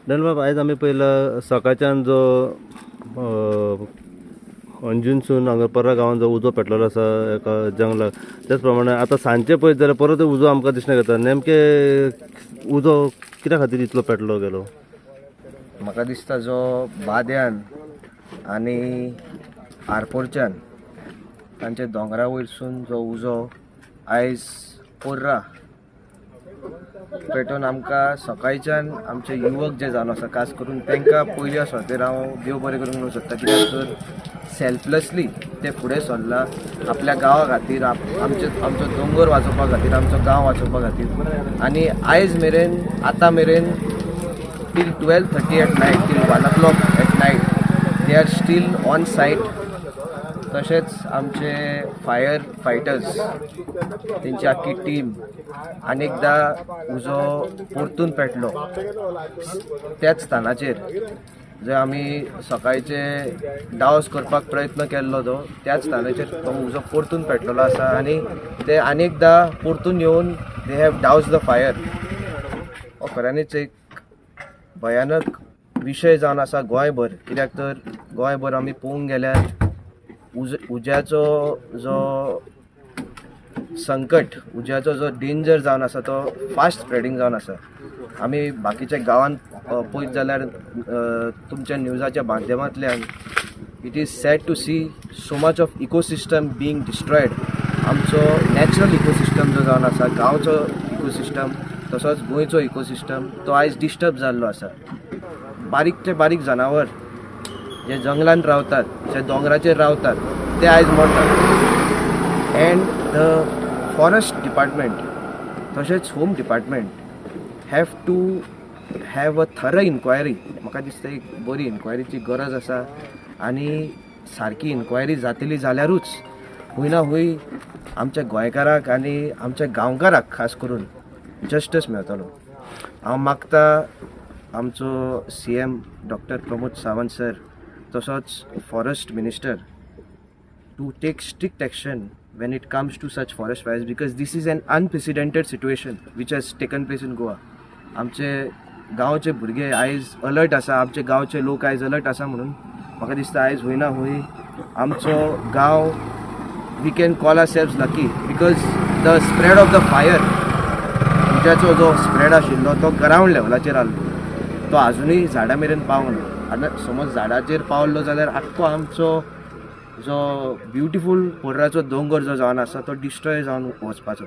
बाब आयज आमी पयला सकाळच्यान जो अंजुनसून हांगा पर्रा गांवांत जो उजो पेटलेलो आसा एका जंगलाक त्याच प्रमाणे आतां सांजचे पळयत जाल्यार परत उजो आमकां दिसना येता. नेमके उजो कित्या खातीर इतलो पेटलो गेलो? म्हाका दिसता जो बाद्यान आनी आरपोरच्यान तांचे दोंगरा वयरसून जो उजो आयज पर्रा पेटोवन आमकां सकाळच्यान आमचे युवक जे जावन आसा खास करून तांकां पयल्या सुवातेर हांव देव बरें करूंक म्हणूंक सोदता. कित्याक तर सेल्फलेसली ते फुडें सरला आपल्या गांवा खातीर, आमचो दोंगर वाचोवपा खातीर, आमचो गांव वाचोवपा खातीर. आनी आयज मेरेन आतां मेरेन till 12:30 at night, till 1 o'clock at night they are still on site. तशेंच आमचे फायर फायटर्स तेंची आख्खी टीम अनेकदा उजो परतून पेटलो त्याच स्थानाचेर जंय आमी सकाळचे डावस करपाक प्रयत्न केल्लो तो त्याच स्थानाचेर तो उजो परतून पेटलेलो आसा. आनी ते अनेकदा परतून येवन दे हॅव डावज द फायर. हो खऱ्यांनीच एक भयानक विशय जावन आसा गोंयभर. कित्याक तर गोंयभर आमी पळोवंक गेल्यार उज्याचो जो संकट, उज्याचो जो डेंजर जावन आसा तो फास्ट स्प्रेडींग जावन आसा. आमी बाकीच्या गांवांत पळयत जाल्यार तुमच्या न्यूजाच्या माध्यमांतल्यान it is sad to see so much of ecosystem being destroyed. आमचो नॅचरल इकोसिस्टम जो जावन आसा, गांवचो इकोसिस्टम तसोच गोंयचो इकोसिस्टम तो आयज डिस्टर्ब जाल्लो आसा. बारीकचे बारीक जनावर जे जंगलांत रावतात, जे दोंगराचेर रावतात, ते आयज मरतात. एंड द फॉरेस्ट डिपार्टमेंट तशेंच home department have to have a thorough inquiry. म्हाका दिसता एक बरी इन्क्वायरीची गरज आसा आनी सारकी इन्क्वायरी जातली जाल्यारूच हूंय ना हूंय आमच्या गोंयकाराक आनी आमच्या गांवकाराक खास करून जस्टीस मेळटलो. हांव मागता आमचो CM doctor Pramod Sawant sir तसोच forest minister to take strict action when it comes to such forest fires, because this is an unprecedented situation which has taken place in Goa. आमचे गांवचे भुरगे आयज अलर्ट आसा, आमचे गांवचे लोक आयज अलर्ट आसा म्हणून म्हाका दिसता आयज हूंय ना हूंय आमचो गांव we can call ourselves lucky, because the spread of the fire उज्याचो जो स्प्रेड आशिल्लो तो ग्रावंड लेवलाचेर आसलो. तो आजुनूय झाडां मेरेन पावना. आनी समज झाडाचेर पावल्लो जाल्यार आख्खो आमचो जो ब्युटिफूल पर्राचो दोंगर जो जावन आसा तो डिस्ट्रॉय जावन वचपाचो.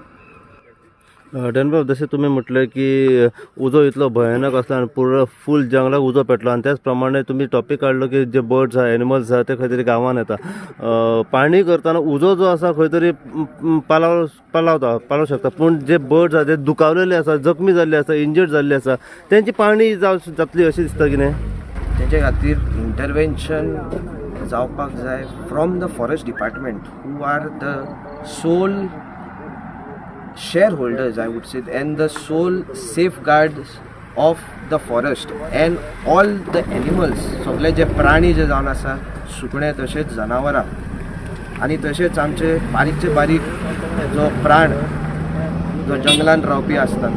बाब, जशें तुमी म्हटलें की उजो इतलो भयानक आसलो आनी पुरो फूल जंगलाक उजो पेटलो आनी त्याच प्रमाणे तुमी टॉपीक काडलो की जे बर्ड्स आहा, एनिमल्स आहा ते खंय तरी गांवांत येता. पाणी करतना उजो जो आसा खंय तरी पालव शकता, पूण जे बर्ड्स आहा जे दुखावलेले आसा, जखमी जाल्ले आसा, इंजर्ड जाल्ले आसा, तेंची पाणी जातली अशें दिसता कितें? तेचे खातीर इंटरवेन्शन जावपाक जाय from the forest department who are the sole shareholders I would say, and the sole safeguards of the forest and all the animals. सगळे जे प्राणी जे जावन आसा, सुकणे तशेंच जनावरां आनी तशेंच आमचे बारीकचे बारीक जो प्राण जो जंगलांत रावपी आसतात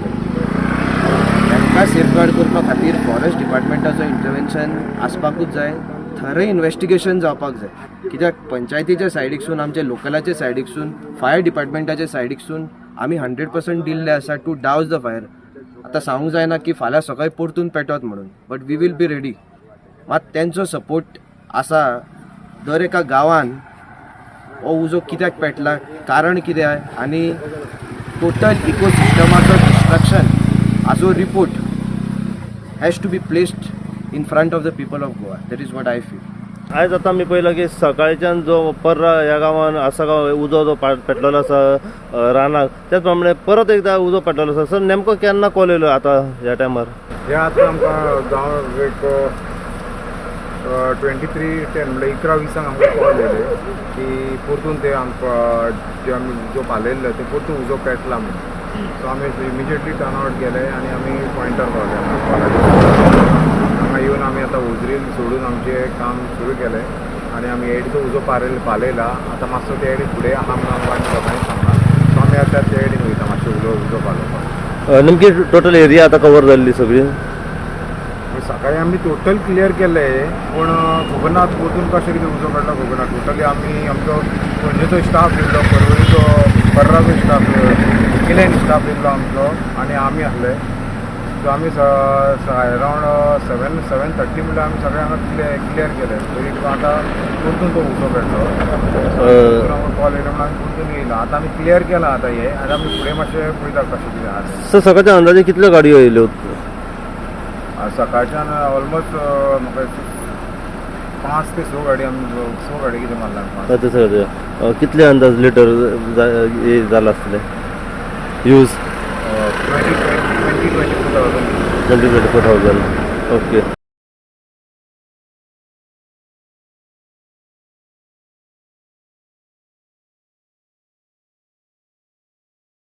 तांकां सेफगार्ड करपा खातीर फॉरेस्ट डिपार्टमेंटाचो इंटरवेन्शन आसपाकूच जाय. थरो इन्वेस्टिगेशन जावपाक जाय. कित्याक पंचायतीच्या सायडीकसून, आमच्या लोकलाच्या सायडीकसून, फायर डिपार्टमेंटाच्या सायडीकसून आमी 100% दिल्ले आसा टू डावज द फायर. आतां सांगूंक जायना की फाल्यां सकाळीं परतून पेटोत म्हणून, but we will be ready. मात तेंचो सपोर्ट आसा. दर एका गांवान हो उजो कित्याक पेटला, कारण कितें आनी टोटल इकोसिस्टमाचो डिस्ट्रक्शन हाचो report has to be placed in front of the people of Goa. That is what I feel. आयज आतां आमी पळयलां की सकाळच्यान जो पर्रा ह्या गांवांत आसा उजो जो पेटलेलो आसा रानाक, त्याच प्रमाणे परत एकदा उजो पेटलेलो आसा. सर नेमको केन्ना कॉल येयलो आतां ह्या टायमार? हे आतां आमकां गांव एक 23:10 म्हणजे 11:20 आमकां कॉल येयले की परतून ते आमकां जे आमी उजो पालयल्लो ते परतून उजो पेटला म्हणून. सो आमी इमिजिएटली टर्न आवट गेले आनी आमी पॉयंटार पावले. हांगा येवन आमी आतां उजरील सोडून आमचें काम सुरू केलें आनी आमी एडी तो उजो पालयला. आतां मातसो ते एडी फुडें आहा म्हणून आमकां आनी लोकांनी सांगला. सो आमी आतां ते एडीन वयता मातशें उजो पालोवपाक. नेमकी टोटल एरिया आतां कवर जाल्ली सगळी? सकाळी आम्ही टोटल क्लिअर केलं आहे, पण कोकणात वचून कशें कितें उजो काडला कोकणात टोटली आमी आमचो पणजेचो स्टाफ येयल्लो, परवरीचो पर्राचो स्टाफ, किलेन स्टाफ येयल्लो आमचो आनी आमी आहले. सो आमी अरावंड 7:30 म्हणल्यार आमी सगळें हांगा क्लियर केलें. तरी आतां परतून तो उजो पेटलो. कॉल येयलो म्हणून आमी परतून येयला. आतां आमी क्लियर केलां आतां हें, आनी आमी फुडें मातशें पळयता कशें कितें आसा. सर सकाळच्या अंदाजे कितल्यो गाडयो येयल्यो? सकाळच्यान ऑलमोस्ट म्हाका 5 ते 6 गाडी आमी 6 गाडी कितें मारला. ते सगळे कितले अंदाज लिटर जाला आसतले यूज? 20-24,000. 20-24,000. ओके.